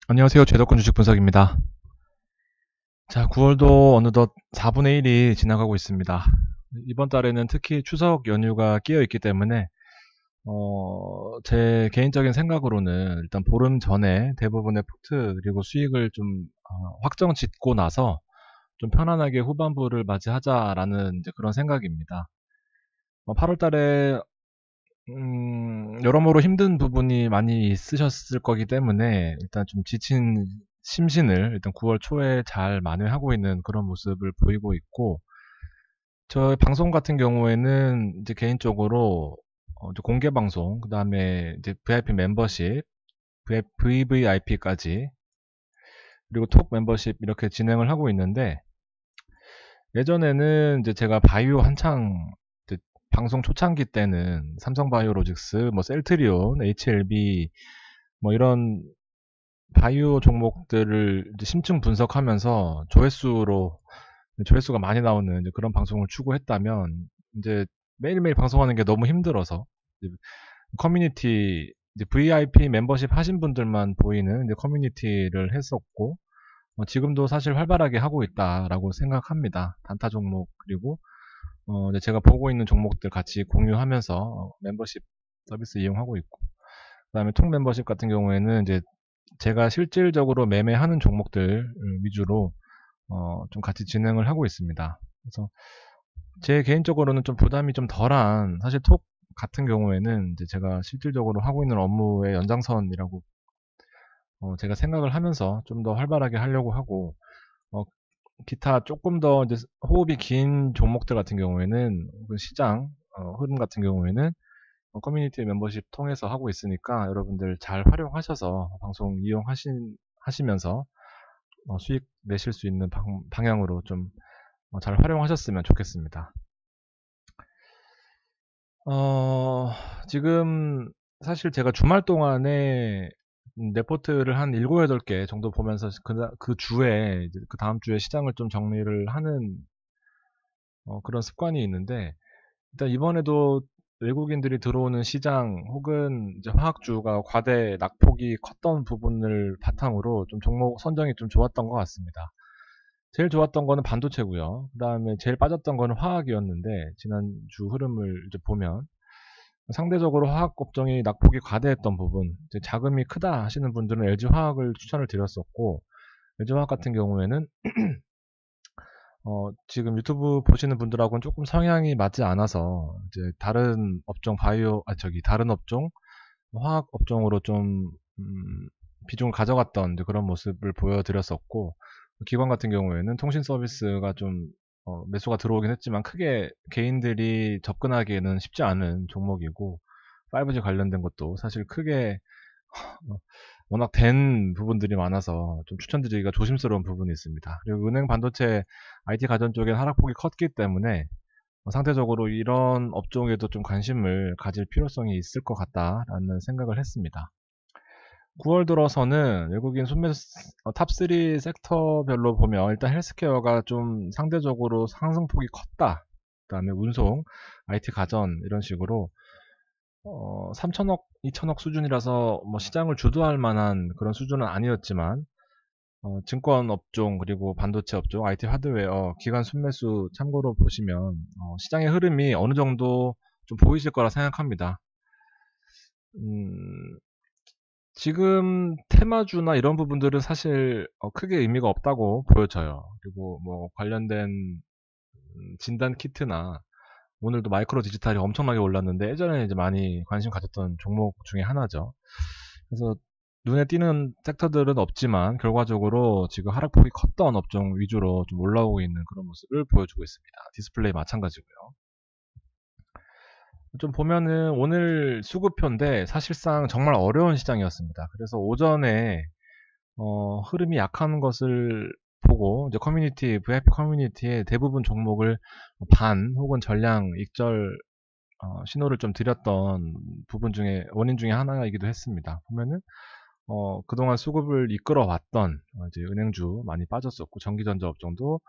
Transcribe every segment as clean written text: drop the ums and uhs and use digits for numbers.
안녕하세요. 최덕근 주식 분석입니다. 자, 9월도 어느덧 4분의 1이 지나가고 있습니다. 이번 달에는 특히 추석 연휴가 끼어 있기 때문에 제 개인적인 생각으로는 일단 보름 전에 대부분의 포트 그리고 수익을 좀 확정 짓고 나서 좀 편안하게 후반부를 맞이하자라는 이제 그런 생각입니다. 8월 달에 여러모로 힘든 부분이 많이 있으셨을 거기 때문에 일단 좀 지친 심신을 일단 9월 초에 잘 만회하고 있는 그런 모습을 보이고 있고, 저희 방송 같은 경우에는 이제 개인적으로 이제 공개 방송, 그 다음에 이제 VIP 멤버십, VVIP까지, 그리고 톡 멤버십 이렇게 진행을 하고 있는데, 예전에는 이제 제가 바이오 한창 이제 방송 초창기 때는 삼성바이오로직스, 뭐 셀트리온, HLB 뭐 이런 바이오 종목들을 이제 심층 분석하면서 조회수가 많이 나오는 이제 그런 방송을 추구했다면, 이제 매일매일 방송하는 게 너무 힘들어서 이제 커뮤니티, 이제 VIP 멤버십 하신 분들만 보이는 이제 커뮤니티를 했었고, 지금도 사실 활발하게 하고 있다라고 생각합니다. 단타 종목 그리고 이제 제가 보고 있는 종목들 같이 공유하면서 멤버십 서비스 이용하고 있고, 그다음에 통 멤버십 같은 경우에는 이제 제가 실질적으로 매매하는 종목들 위주로 좀 같이 진행을 하고 있습니다. 그래서 제 개인적으로는 좀 부담이 좀 덜한, 사실 톡 같은 경우에는 이제 제가 실질적으로 하고 있는 업무의 연장선이라고 제가 생각을 하면서 좀 더 활발하게 하려고 하고, 어, 기타 조금 더 이제 호흡이 긴 종목들 같은 경우에는, 혹은 시장 흐름 같은 경우에는 커뮤니티 멤버십 통해서 하고 있으니까 여러분들 잘 활용하셔서 방송 하시면서 수익 내실 수 있는 방향으로 좀 잘 활용하셨으면 좋겠습니다. 어, 지금 사실 제가 주말 동안에 레포트를 한 7, 8개 정도 보면서 그 주에, 이제 그 다음 주에 시장을 좀 정리를 하는 그런 습관이 있는데, 일단 이번에도 외국인들이 들어오는 시장 혹은 이제 화학주가 과대 낙폭이 컸던 부분을 바탕으로 좀 종목 선정이 좀 좋았던 것 같습니다. 제일 좋았던 거는 반도체고요. 그 다음에 제일 빠졌던 거는 화학이었는데, 지난주 흐름을 이제 보면 상대적으로 화학 업종이 낙폭이 과대했던 부분, 이제 자금이 크다 하시는 분들은 LG화학을 추천을 드렸었고, LG화학 같은 경우에는 지금 유튜브 보시는 분들하고는 조금 성향이 맞지 않아서 이제 다른 업종 다른 업종 화학 업종으로 좀 비중을 가져갔던 이제 그런 모습을 보여드렸었고, 기관 같은 경우에는 통신 서비스가 좀 매수가 들어오긴 했지만 크게 개인들이 접근하기에는 쉽지 않은 종목이고, 5G 관련된 것도 사실 크게 어, 워낙 된 부분들이 많아서 좀 추천드리기가 조심스러운 부분이 있습니다. 그리고 은행, 반도체, IT 가전 쪽엔 하락폭이 컸기 때문에 상대적으로 이런 업종에도 좀 관심을 가질 필요성이 있을 것 같다라는 생각을 했습니다. 9월 들어서는 외국인 탑3 섹터별로 보면 일단 헬스케어가 좀 상대적으로 상승폭이 컸다. 그다음에 운송, IT 가전 이런 식으로 3천억, 2천억 수준이라서 뭐 시장을 주도할 만한 그런 수준은 아니었지만, 증권 업종 그리고 반도체 업종, IT 하드웨어, 기관 순매수 참고로 보시면 시장의 흐름이 어느 정도 좀 보이실 거라 생각합니다. 음, 지금 테마주나 이런 부분들은 사실 크게 의미가 없다고 보여져요. 그리고 뭐 관련된 진단 키트나 오늘도 마이크로 디지털이 엄청나게 올랐는데 예전에 이제 많이 관심 가졌던 종목 중에 하나죠. 그래서 눈에 띄는 섹터들은 없지만 결과적으로 지금 하락폭이 컸던 업종 위주로 좀 올라오고 있는 그런 모습을 보여주고 있습니다. 디스플레이 마찬가지고요. 좀 보면은 오늘 수급표인데 사실상 정말 어려운 시장이었습니다. 그래서 오전에 흐름이 약한 것을 보고 이제 VIP 커뮤니티에 대부분 종목을 반 혹은 전량 익절 신호를 좀 드렸던 원인 중에 하나이기도 했습니다. 보면은 그동안 수급을 이끌어왔던 이제 은행주 많이 빠졌었고, 전기전자 업종도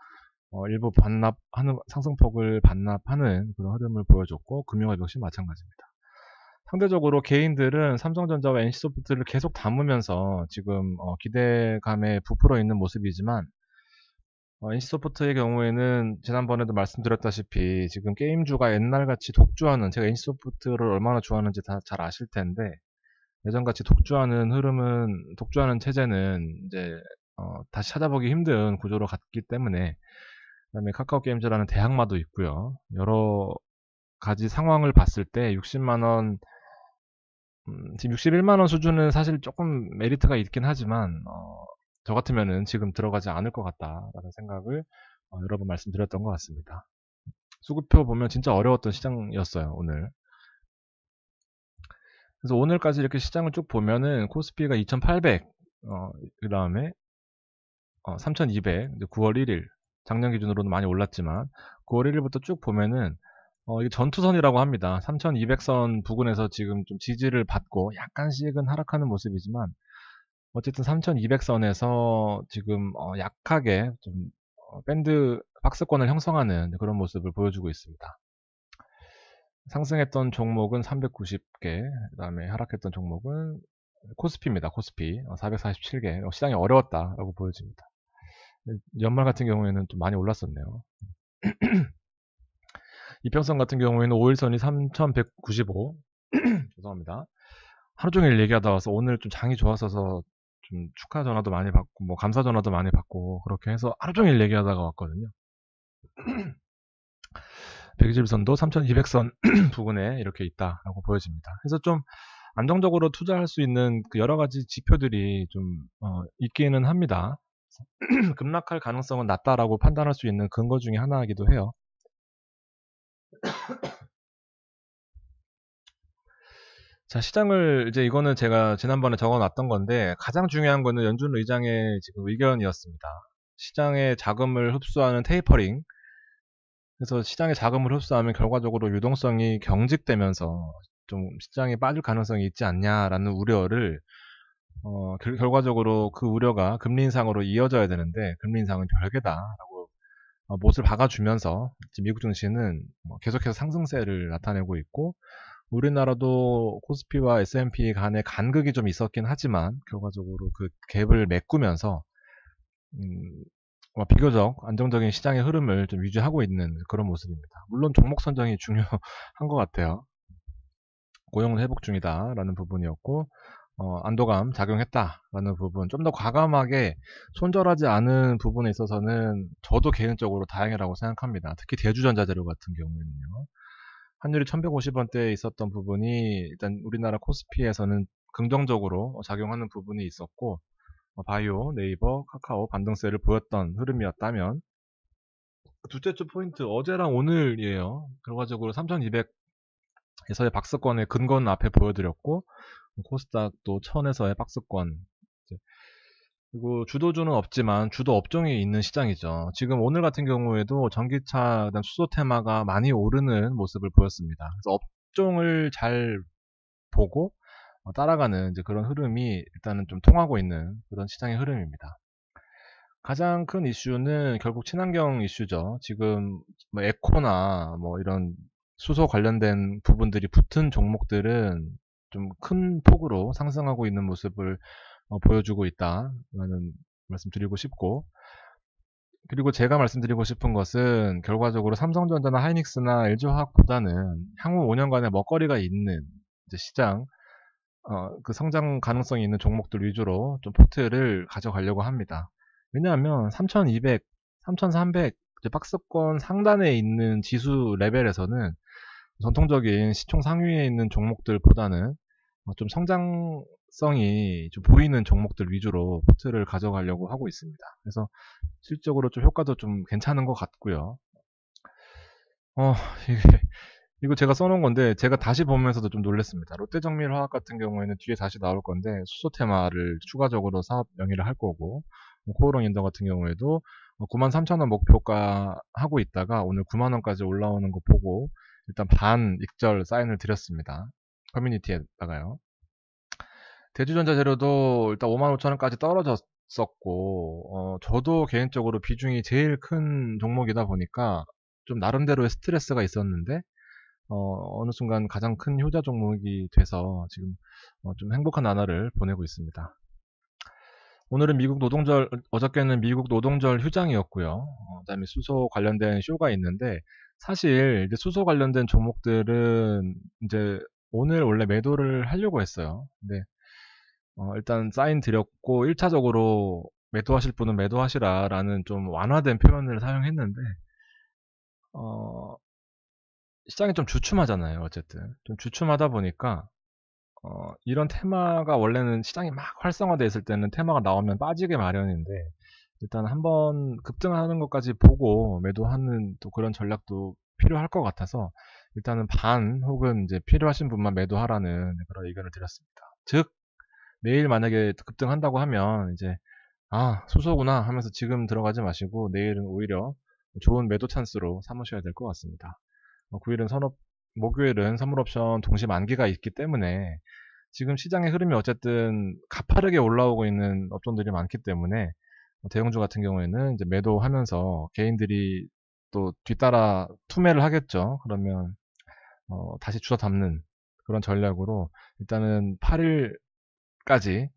일부 상승폭을 반납하는 그런 흐름을 보여줬고, 금융업 역시 마찬가지입니다. 상대적으로 개인들은 삼성전자와 NC소프트를 계속 담으면서 지금 기대감에 부풀어 있는 모습이지만 NC소프트의 경우에는 지난번에도 말씀드렸다시피 지금 게임주가 옛날같이 독주하는, 제가 NC소프트를 얼마나 좋아하는지 다 잘 아실 텐데, 예전같이 독주하는 체제는 이제 다시 찾아보기 힘든 구조로 갔기 때문에, 그다음에 카카오 게임즈라는 대항마도 있고요. 여러 가지 상황을 봤을 때 60만 원, 지금 61만 원 수준은 사실 조금 메리트가 있긴 하지만 저 같으면은 지금 들어가지 않을 것 같다라는 생각을 여러 번 말씀드렸던 것 같습니다. 수급표 보면 진짜 어려웠던 시장이었어요, 오늘. 그래서 오늘까지 이렇게 시장을 쭉 보면은 코스피가 2800, 그 다음에 3200, 9월 1일, 작년 기준으로는 많이 올랐지만 9월 1일부터 쭉 보면은 이게 전투선이라고 합니다. 3200선 부근에서 지금 좀 지지를 받고 약간씩은 하락하는 모습이지만 어쨌든 3200선에서 지금 약하게 좀 밴드 박스권을 형성하는 그런 모습을 보여주고 있습니다. 상승했던 종목은 390개, 그 다음에 하락했던 종목은 코스피입니다. 코스피 447개. 시장이 어려웠다라고 보여집니다. 연말 같은 경우에는 좀 많이 올랐었네요. 이평선 같은 경우에는 5일선이 3195. 죄송합니다. 하루 종일 얘기하다 와서 오늘 좀 장이 좋았어서 좀 축하 전화도 많이 받고 뭐 감사 전화도 많이 받고 그렇게 해서 하루 종일 얘기하다가 왔거든요. 120선도 3200선 부근에 이렇게 있다라고 보여집니다. 그래서 좀 안정적으로 투자할 수 있는 그 여러 가지 지표들이 좀 있기는 합니다. 급락할 가능성은 낮다라고 판단할 수 있는 근거 중에 하나이기도 해요. 자, 시장을 이제 이거는 제가 지난번에 적어놨던 건데 가장 중요한 거는 연준 의장의 지금 의견이었습니다. 시장의 자금을 흡수하는 테이퍼링. 그래서 시장의 자금을 흡수하면 결과적으로 유동성이 경직되면서 좀 시장에 빠질 가능성이 있지 않냐라는 우려를 결과적으로 그 우려가 금리 인상으로 이어져야 되는데 금리 인상은 별개다라고 못을 박아주면서 지금 미국 증시는 계속해서 상승세를 나타내고 있고 우리나라도 코스피와 S&P 간의 간극이 좀 있었긴 하지만 결과적으로 그 갭을 메꾸면서 비교적 안정적인 시장의 흐름을 좀 유지하고 있는 그런 모습입니다. 물론 종목 선정이 중요한 것 같아요. 고용은 회복 중이다라는 부분이었고 안도감 작용했다라는 부분, 좀 더 과감하게 손절하지 않은 부분에 있어서는 저도 개인적으로 다행이라고 생각합니다. 특히 대주전자재료 같은 경우에는요. 환율이 1150원대에 있었던 부분이 일단 우리나라 코스피에서는 긍정적으로 작용하는 부분이 있었고 바이오, 네이버, 카카오 반등세를 보였던 흐름이었다면 둘째 주 포인트 어제랑 오늘이에요. 결과적으로 3200에서의 박스권의 근거는 앞에 보여드렸고 코스닥도 1000에서의 박스권, 그리고 주도주는 없지만 주도 업종이 있는 시장이죠. 지금 오늘 같은 경우에도 전기차, 그다음 수소 테마가 많이 오르는 모습을 보였습니다. 그래서 업종을 잘 보고 따라가는 이제 그런 흐름이 일단은 좀 통하고 있는 그런 시장의 흐름입니다. 가장 큰 이슈는 결국 친환경 이슈죠. 지금 뭐 에코나 뭐 이런 수소 관련된 부분들이 붙은 종목들은 좀 큰 폭으로 상승하고 있는 모습을 보여주고 있다라는 말씀드리고 싶고, 그리고 제가 말씀드리고 싶은 것은 결과적으로 삼성전자나 하이닉스나 LG화학보다는 향후 5년간의 먹거리가 있는 이제 시장, 그 성장 가능성이 있는 종목들 위주로 좀 포트를 가져가려고 합니다. 왜냐하면 3200, 3300 이제 박스권 상단에 있는 지수 레벨에서는 전통적인 시총 상위에 있는 종목들보다는 좀 성장성이 좀 보이는 종목들 위주로 포트를 가져가려고 하고 있습니다. 그래서 실적으로 좀 효과도 좀 괜찮은 것 같고요. 이게 이거 제가 써놓은 건데 제가 다시 보면서도 좀 놀랐습니다. 롯데정밀화학 같은 경우에는 뒤에 다시 나올 건데 수소 테마를 추가적으로 사업 영위를 할 거고, 코오롱 인더 같은 경우에도 93,000원 목표가 하고 있다가 오늘 9만원까지 올라오는 거 보고 일단 반 익절 사인을 드렸습니다. 커뮤니티에다가요. 대주전자재료도 일단 55,000원까지 떨어졌었고 저도 개인적으로 비중이 제일 큰 종목이다 보니까 좀 나름대로의 스트레스가 있었는데 어느 순간 가장 큰 효자 종목이 돼서 지금 좀 행복한 나날을 보내고 있습니다. 오늘은 미국 노동절, 어저께는 미국 노동절 휴장이었고요. 그다음에 수소 관련된 쇼가 있는데, 사실 이제 수소 관련된 종목들은 이제 오늘 원래 매도를 하려고 했어요. 근데 일단 사인 드렸고 1차적으로 매도하실 분은 매도하시라라는 좀 완화된 표현을 사용했는데, 어, 시장이 좀 주춤하잖아요. 어쨌든 좀 주춤하다 보니까 이런 테마가 원래는 시장이 막 활성화되어 있을 때는 테마가 나오면 빠지게 마련인데, 일단 한번 급등하는 것까지 보고 매도하는 또 그런 전략도 필요할 것 같아서 일단은 반 혹은 이제 필요하신 분만 매도하라는 그런 의견을 드렸습니다. 즉 내일 만약에 급등한다고 하면 이제 수소구나 하면서 지금 들어가지 마시고 내일은 오히려 좋은 매도 찬스로 삼으셔야 될 것 같습니다. 9일은 목요일은 선물옵션 동시 만기가 있기 때문에 지금 시장의 흐름이 어쨌든 가파르게 올라오고 있는 업종들이 많기 때문에 대형주 같은 경우에는 이제 매도하면서 개인들이 또 뒤따라 투매를 하겠죠. 그러면 다시 주워 담는 그런 전략으로 일단은 8일까지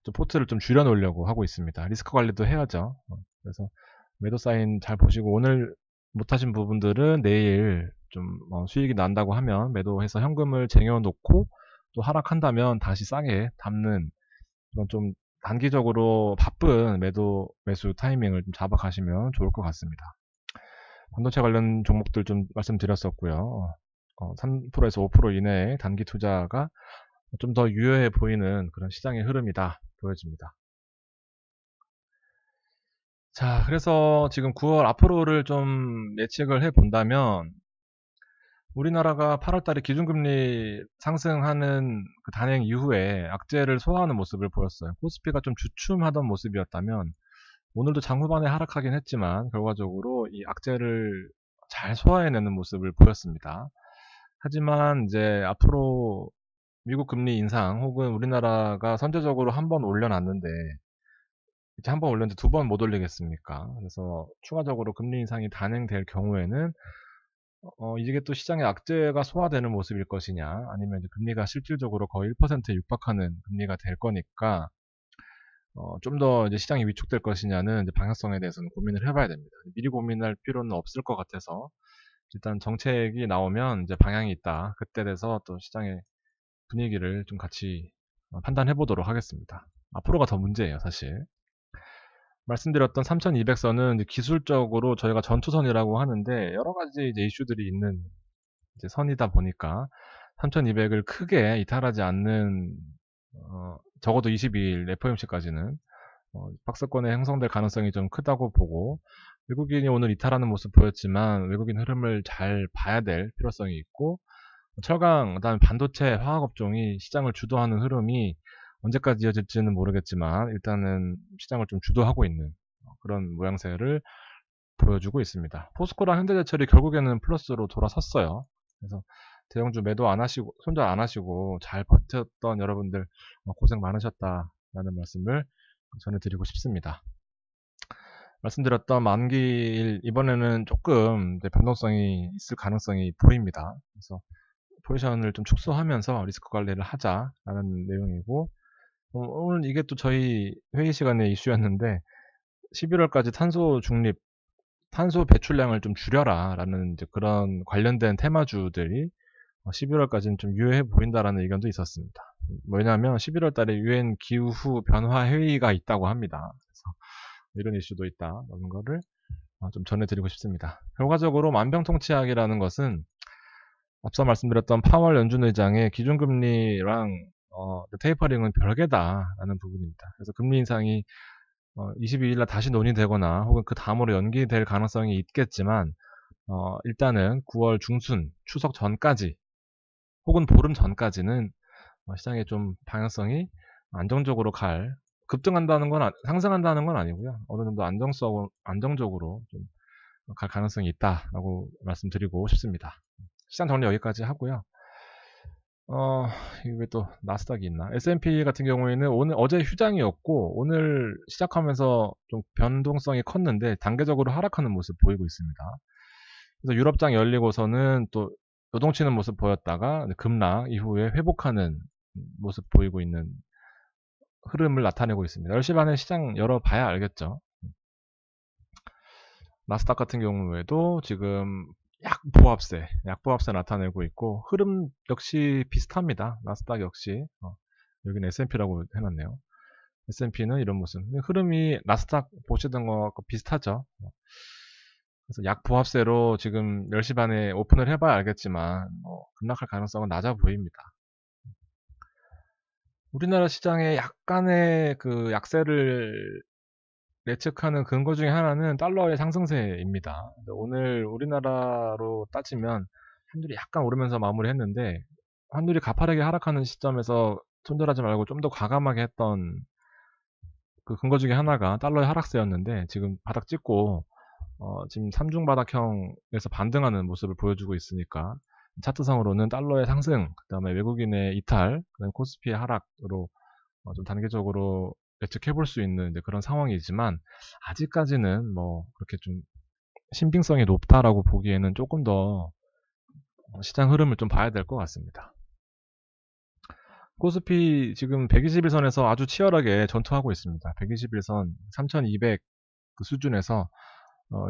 좀 포트를 좀 줄여 놓으려고 하고 있습니다. 리스크 관리도 해야죠. 그래서 매도 사인 잘 보시고 오늘 못하신 부분들은 내일 좀 수익이 난다고 하면 매도해서 현금을 쟁여놓고 또 하락한다면 다시 싸게 담는 그런 좀 단기적으로 바쁜 매수 타이밍을 좀 잡아 가시면 좋을 것 같습니다. 반도체 관련 종목들 좀 말씀드렸었고요. 3%에서 5% 이내의 단기 투자가 좀 더 유효해 보이는 그런 시장의 흐름이다 보여집니다. 자, 그래서 지금 9월 앞으로를 좀 예측을 해 본다면 우리나라가 8월 달에 기준금리 상승하는 그 단행 이후에 악재를 소화하는 모습을 보였어요. 코스피가 좀 주춤하던 모습이었다면 오늘도 장 후반에 하락하긴 했지만 결과적으로 이 악재를 잘 소화해내는 모습을 보였습니다. 하지만 이제 앞으로 미국 금리 인상 혹은 우리나라가 선제적으로 한 번 올려놨는데 이제 한 번 올렸는데 두 번 못 올리겠습니까? 그래서 추가적으로 금리 인상이 단행될 경우에는 이게 또 시장의 악재가 소화되는 모습일 것이냐, 아니면 이제 금리가 실질적으로 거의 1%에 육박하는 금리가 될 거니까, 좀 더 이제 시장이 위축될 것이냐는 이제 방향성에 대해서는 고민을 해봐야 됩니다. 미리 고민할 필요는 없을 것 같아서, 일단 정책이 나오면 이제 방향이 있다. 그때 돼서 또 시장의 분위기를 좀 같이 판단해 보도록 하겠습니다. 앞으로가 더 문제예요, 사실. 말씀드렸던 3200선은 기술적으로 저희가 전투선이라고 하는데 여러 가지 이제 이슈들이 있는 이제 선이다 보니까 3200을 크게 이탈하지 않는 적어도 22일 FOMC까지는 박스권에 형성될 가능성이 좀 크다고 보고, 외국인이 오늘 이탈하는 모습 보였지만 외국인 흐름을 잘 봐야 될 필요성이 있고, 철강, 그다음에 반도체, 화학업종이 시장을 주도하는 흐름이 언제까지 이어질지는 모르겠지만 일단은 시장을 좀 주도하고 있는 그런 모양새를 보여주고 있습니다. 포스코랑 현대제철이 결국에는 플러스로 돌아섰어요. 그래서 대형주 매도 안 하시고 손절 안 하시고 잘 버텼던 여러분들 고생 많으셨다라는 말씀을 전해드리고 싶습니다. 말씀드렸던 만기일 이번에는 조금 변동성이 있을 가능성이 보입니다. 그래서 포지션을 좀 축소하면서 리스크 관리를 하자라는 내용이고, 오늘 이게 또 저희 회의 시간에 이슈였는데 11월까지 탄소 배출량을 좀 줄여라 라는 이제 그런 관련된 테마주들이 11월까지는 좀 유효해 보인다라는 의견도 있었습니다. 왜냐하면 11월 달에 유엔 기후 변화 회의가 있다고 합니다. 그래서 이런 이슈도 있다라는 거를 좀 전해드리고 싶습니다. 결과적으로 만병통치약이라는 것은 앞서 말씀드렸던 파월 연준 의장의 기준금리랑 테이퍼링은 별개다라는 부분입니다. 그래서 금리 인상이 22일 날 다시 논의되거나 혹은 그 다음으로 연기될 가능성이 있겠지만 일단은 9월 중순 추석 전까지 혹은 보름 전까지는 시장의 좀 방향성이 안정적으로 급등한다는 건 상승한다는 건 아니고요. 어느 정도 안정적으로 좀 갈 가능성이 있다라고 말씀드리고 싶습니다. 시장 정리 여기까지 하고요. 이게 왜 또 나스닥이 있나? S&P 같은 경우에는 어제 휴장이었고 오늘 시작하면서 좀 변동성이 컸는데 단계적으로 하락하는 모습 보이고 있습니다. 그래서 유럽장 열리고서는 또 요동치는 모습 보였다가 급락 이후에 회복하는 모습 보이고 있는 흐름을 나타내고 있습니다. 10시 반에 시장 열어봐야 알겠죠. 나스닥 같은 경우에도 지금 약보합세 나타내고 있고, 흐름 역시 비슷합니다. 나스닥 역시 여기는 S&P라고 해놨네요. S&P는 이런 모습. 흐름이 나스닥 보시던 것과 비슷하죠. 그래서 약보합세로 지금 10시 반에 오픈을 해봐야 알겠지만 급락할 가능성은 낮아 보입니다. 우리나라 시장에 약간의 그 약세를 예측하는 근거 중에 하나는 달러의 상승세입니다. 오늘 우리나라로 따지면 환율이 약간 오르면서 마무리했는데, 환율이 가파르게 하락하는 시점에서 손절하지 말고 좀 더 과감하게 했던 그 근거 중에 하나가 달러의 하락세였는데, 지금 바닥 찍고 지금 삼중바닥형에서 반등하는 모습을 보여주고 있으니까 차트상으로는 달러의 상승, 그 다음에 외국인의 이탈, 그다음에 코스피의 하락으로 좀 단계적으로 예측해 볼 수 있는 그런 상황이지만, 아직까지는 뭐 그렇게 좀 신빙성이 높다라고 보기에는 조금 더 시장 흐름을 좀 봐야 될 것 같습니다. 코스피 지금 121선에서 아주 치열하게 전투하고 있습니다. 121선 3200 그 수준에서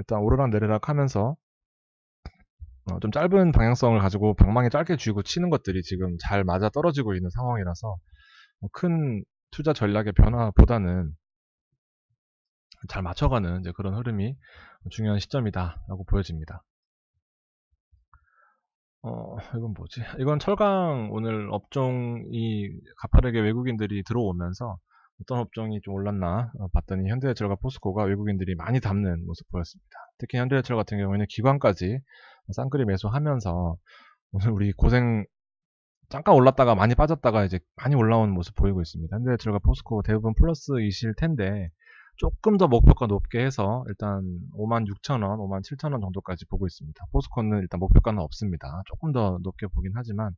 일단 오르락내리락 하면서 좀 짧은 방향성을 가지고 방망이 짧게 쥐고 치는 것들이 지금 잘 맞아 떨어지고 있는 상황이라서 큰 투자 전략의 변화보다는 잘 맞춰가는 그런 흐름이 중요한 시점이다라고 보여집니다. 이건 뭐지? 이건 철강 오늘 업종이 가파르게 외국인들이 들어오면서 어떤 업종이 좀 올랐나 봤더니 현대해철과 포스코가 외국인들이 많이 담는 모습 보였습니다. 특히 현대해철 같은 경우에는 기관까지 쌍끌이 매수하면서 오늘 우리 고생 잠깐 올랐다가 많이 빠졌다가 이제 많이 올라오는 모습 보이고 있습니다. 현대해철과 포스코 대부분 플러스이실 텐데 조금 더 목표가 높게 해서 일단 56,000원, 57,000원 정도까지 보고 있습니다. 포스코는 일단 목표가는 없습니다. 조금 더 높게 보긴 하지만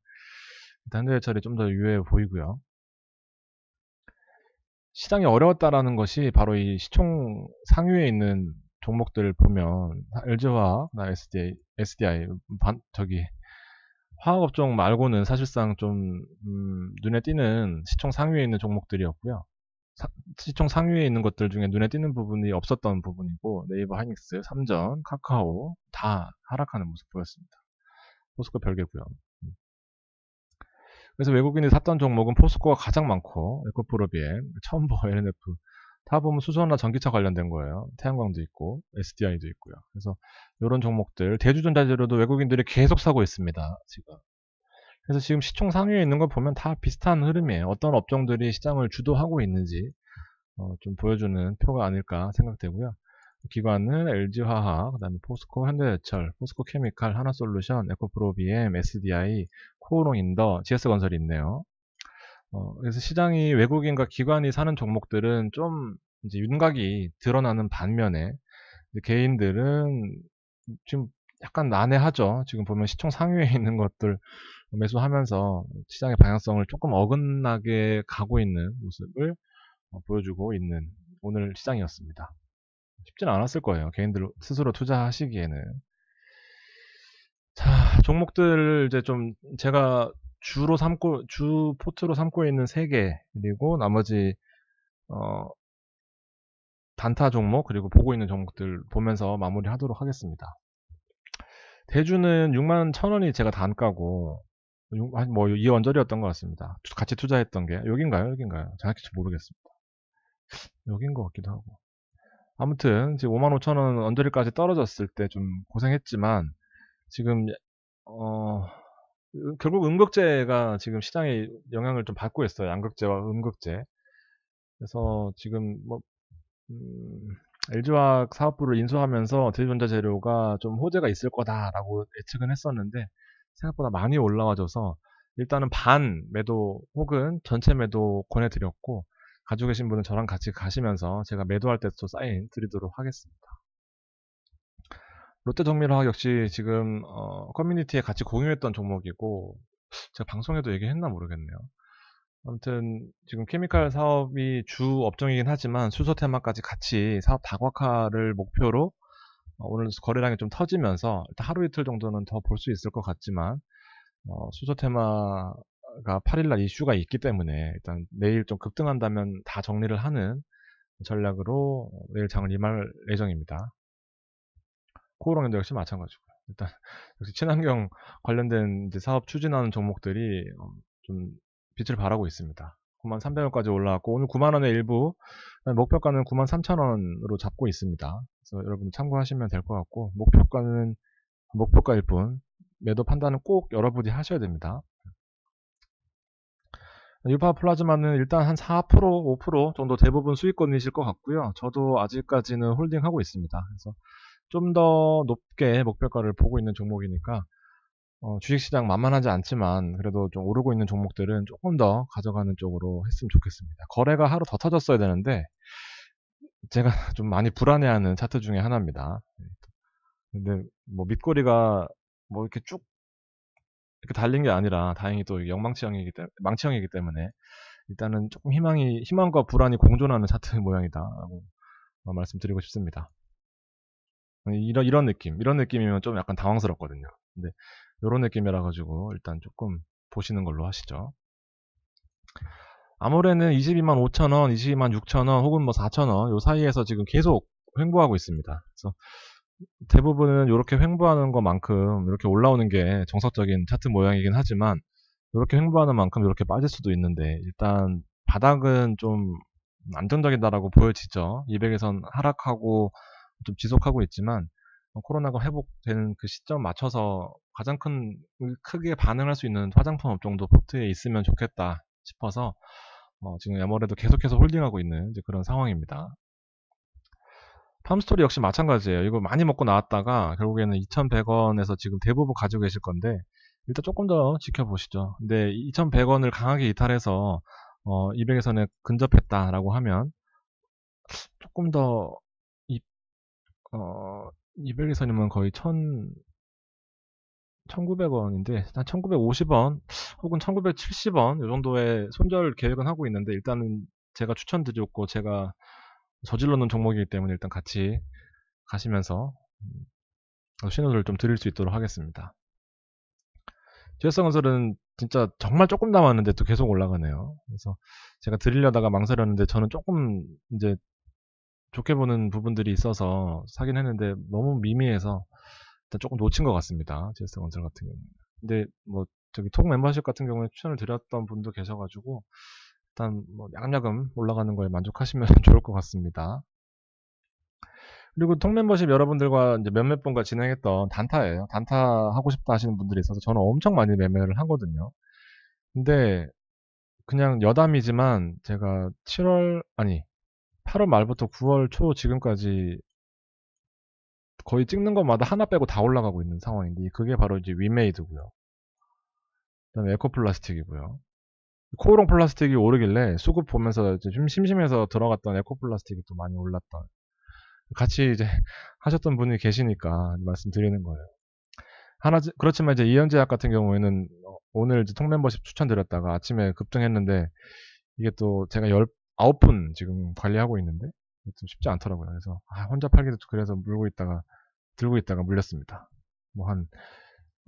일단 현대해철이 좀 더 유효해 보이고요. 시장이 어려웠다라는 것이 바로 이 시총 상위에 있는 종목들을 보면 LG화학, SDI, 화학업종 말고는 사실상 좀 눈에 띄는 시총 상위에 있는 종목들이었고요. 시총 상위에 있는 것들 중에 눈에 띄는 부분이 없었던 부분이고, 네이버, 하이닉스, 삼전, 카카오 다 하락하는 모습 보였습니다. 포스코 별개고요. 그래서 외국인이 샀던 종목은 포스코가 가장 많고, 에코프로비엠, 첨보, LNF 다 보면 수소나 전기차 관련된 거예요. 태양광도 있고 SDI도 있고요. 그래서 이런 종목들, 대주전자재료도 외국인들이 계속 사고 있습니다. 지금. 그래서 지금 시총 상위에 있는 걸 보면 다 비슷한 흐름이에요. 어떤 업종들이 시장을 주도하고 있는지 좀 보여주는 표가 아닐까 생각되고요. 기관은 LG화학, 그다음에 포스코, 현대해철, 포스코케미칼, 하나솔루션, 에코프로비엠, SDI, 코오롱인더, GS건설이 있네요. 그래서 시장이 외국인과 기관이 사는 종목들은 좀 이제 윤곽이 드러나는 반면에 개인들은 지금 약간 난해하죠. 지금 보면 시총 상위에 있는 것들 매수하면서 시장의 방향성을 조금 어긋나게 가고 있는 모습을 보여주고 있는 오늘 시장이었습니다. 쉽지는 않았을 거예요. 개인들 스스로 투자하시기에는. 자, 종목들 이제 좀 제가 주 포트로 삼고 있는 3개, 그리고 나머지 단타 종목, 그리고 보고 있는 종목들 보면서 마무리 하도록 하겠습니다. 대주는 61,000원이 제가 단가고, 뭐, 이 언저리였던 것 같습니다. 같이 투자했던 게. 여긴가요? 정확히 모르겠습니다. 여긴 것 같기도 하고. 아무튼, 지금 55,000원 언저리까지 떨어졌을 때 좀 고생했지만, 지금, 결국 음극재가 지금 시장에 영향을 좀 받고 있어요. 양극재와 음극재. 그래서 지금 뭐, LG화학 사업부를 인수하면서 대전자재료가 좀 호재가 있을 거다라고 예측은 했었는데 생각보다 많이 올라와줘서 일단은 반 매도 혹은 전체 매도 권해드렸고, 가지고 계신 분은 저랑 같이 가시면서 제가 매도할 때도 사인 드리도록 하겠습니다. 롯데정밀화학 역시 지금 커뮤니티에 같이 공유했던 종목이고, 제가 방송에도 얘기했나 모르겠네요. 아무튼 지금 케미칼 사업이 주 업종이긴 하지만 수소 테마까지 같이 사업 다각화를 목표로 오늘 거래량이 좀 터지면서 일단 하루 이틀 정도는 더 볼 수 있을 것 같지만 수소 테마가 8일날 이슈가 있기 때문에 일단 내일 좀 급등한다면 다 정리를 하는 전략으로 내일 장을 임할 예정입니다. 코오롱도 역시 마찬가지고요. 일단 역시 친환경 관련된 이제 사업 추진하는 종목들이 좀 빛을 발하고 있습니다. 93,000원까지 올라왔고 오늘 90,000원의 일부 목표가는 93,000원으로 잡고 있습니다. 그래서 여러분 참고하시면 될 것 같고 목표가는 목표가일 뿐 매도 판단은 꼭 여러분이 하셔야 됩니다. 유파 플라즈마는 일단 한 4%, 5% 정도 대부분 수익권이실 것 같고요. 저도 아직까지는 홀딩하고 있습니다. 그래서 좀 더 높게 목표가를 보고 있는 종목이니까 주식시장 만만하지 않지만 그래도 좀 오르고 있는 종목들은 조금 더 가져가는 쪽으로 했으면 좋겠습니다. 거래가 하루 더 터졌어야 되는데 제가 좀 많이 불안해하는 차트 중에 하나입니다. 근데 뭐 밑꼬리가 뭐 이렇게 쭉 이렇게 달린 게 아니라 다행히 또 망치형이기 때문에 일단은 조금 희망과 불안이 공존하는 차트 모양이다라고 말씀드리고 싶습니다. 이런 느낌이면 좀 약간 당황스럽거든요. 근데 이런 느낌이라 가지고 일단 조금 보시는 걸로 하시죠. 아모레는 225,000원, 226,000원 혹은 뭐 4,000원 요 사이에서 지금 계속 횡보하고 있습니다. 그래서 대부분은 이렇게 횡보하는 것만큼 이렇게 올라오는 게 정석적인 차트 모양이긴 하지만 이렇게 횡보하는 만큼 이렇게 빠질 수도 있는데 일단 바닥은 좀 안정적이다라고 보여지죠. 200에선 하락하고 좀 지속하고 있지만 코로나가 회복되는 그 시점 맞춰서 가장 크게 반응할 수 있는 화장품 업종도 포트에 있으면 좋겠다 싶어서 지금 아무래도 계속해서 홀딩하고 있는 이제 그런 상황입니다. 팜스토리 역시 마찬가지예요. 이거 많이 먹고 나왔다가 결국에는 2,100원에서 지금 대부분 가지고 계실 건데 일단 조금 더 지켜보시죠. 근데 2,100원을 강하게 이탈해서 200에선에 근접했다라고 하면 조금 더 200에선이면 거의 1,900원인데 한 1,950원 혹은 1,970원 이 정도의 손절 계획은 하고 있는데 일단은 제가 추천드렸고 제가 저질러 놓은 종목이기 때문에 일단 같이 가시면서 신호를 좀 드릴 수 있도록 하겠습니다. GS건설은 진짜 정말 조금 남았는데 또 계속 올라가네요. 그래서 제가 드리려다가 망설였는데 저는 조금 이제 좋게 보는 부분들이 있어서 사긴 했는데 너무 미미해서 일단 조금 놓친 것 같습니다. GS건설 같은 경우는. 근데 뭐 저기 톡 멤버십 같은 경우에 추천을 드렸던 분도 계셔가지고 일단 뭐 야금야금 올라가는 거에 만족하시면 좋을 것 같습니다. 그리고 톡 멤버십 여러분들과 이제 몇몇 분과 진행했던 단타예요. 단타 하고 싶다 하시는 분들이 있어서 저는 엄청 많이 매매를 하거든요. 근데 그냥 여담이지만 제가 8월 말부터 9월 초 지금까지 거의 찍는 것마다 하나 빼고 다 올라가고 있는 상황인데 그게 바로 이제 위메이드고요. 그다음에 에코플라스틱이고요. 코오롱 플라스틱이 오르길래 수급 보면서 이제 좀 심심해서 들어갔던 에코플라스틱이 또 많이 올랐던 같이 이제 하셨던 분이 계시니까 말씀드리는 거예요. 그렇지만 이제 이현제약 같은 경우에는 오늘 이제 톡멤버십 추천드렸다가 아침에 급등했는데 이게 또 제가 9분 지금 관리하고 있는데 좀 쉽지 않더라고요. 그래서 혼자 팔기도 그래서 들고 있다가 물렸습니다.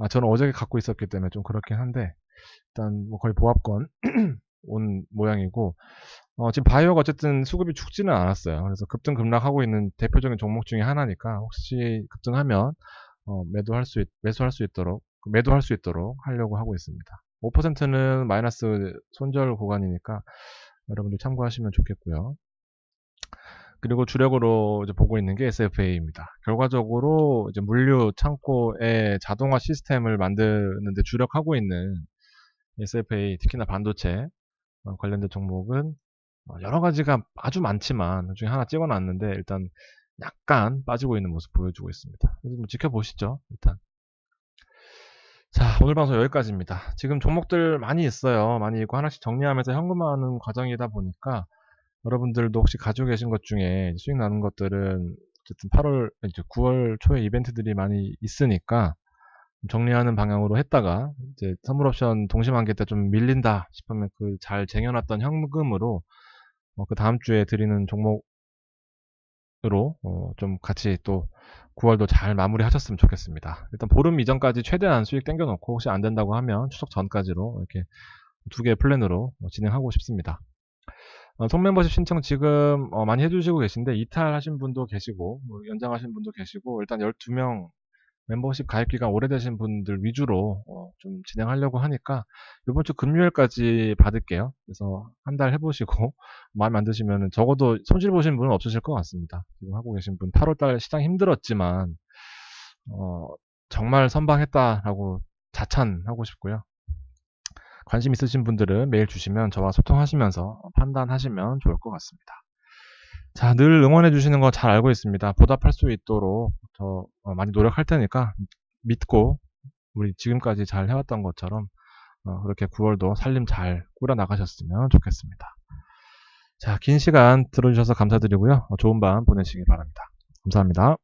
저는 어저께 갖고 있었기 때문에 좀 그렇긴 한데 일단 뭐 거의 보합권 온 모양이고 지금 바이오가 어쨌든 수급이 죽지는 않았어요. 그래서 급등 급락하고 있는 대표적인 종목 중에 하나니까 혹시 급등하면 매수할 수 있도록 하려고 하고 있습니다. 5%는 마이너스 손절 구간이니까 여러분들 참고하시면 좋겠고요. 그리고 주력으로 이제 보고 있는 게 SFA입니다. 결과적으로 이제 물류 창고의 자동화 시스템을 만드는데 주력하고 있는 SFA, 특히나 반도체 관련된 종목은 여러 가지가 아주 많지만 그 중에 하나 찍어놨는데 일단 약간 빠지고 있는 모습 보여주고 있습니다. 그래서 뭐 지켜보시죠. 일단 자, 오늘 방송 여기까지입니다. 지금 종목들 많이 있어요. 많이 있고 하나씩 정리하면서 현금화하는 과정이다 보니까 여러분들도 혹시 가지고 계신 것 중에 수익 나는 것들은 어쨌든 9월 초에 이벤트들이 많이 있으니까 정리하는 방향으로 했다가 이제 선물 옵션 동시만기 때 좀 밀린다 싶으면 그 잘 쟁여놨던 현금으로 그 다음 주에 드리는 종목 좀 같이 또 9월도 잘 마무리 하셨으면 좋겠습니다. 일단 보름 이전까지 최대한 수익 땡겨놓고 혹시 안 된다고 하면 추석 전까지로 이렇게 두 개의 플랜으로 진행하고 싶습니다. 송멤버십 신청 지금 많이 해주시고 계신데 이탈하신 분도 계시고 연장하신 분도 계시고 일단 12명 멤버십 가입 기간 오래되신 분들 위주로 좀 진행하려고 하니까 이번 주 금요일까지 받을게요. 그래서 한 달 해보시고 마음에 안 드시면 적어도 손실 보신 분은 없으실 것 같습니다. 지금 하고 계신 분 8월달 시장 힘들었지만 정말 선방했다라고 자찬하고 싶고요. 관심 있으신 분들은 메일 주시면 저와 소통하시면서 판단하시면 좋을 것 같습니다. 자, 늘 응원해 주시는 거 잘 알고 있습니다. 보답할 수 있도록 더 많이 노력할 테니까 믿고 우리 지금까지 잘 해왔던 것처럼 그렇게 9월도 살림 잘 꾸려 나가셨으면 좋겠습니다. 자, 긴 시간 들어주셔서 감사드리고요. 좋은 밤 보내시기 바랍니다. 감사합니다.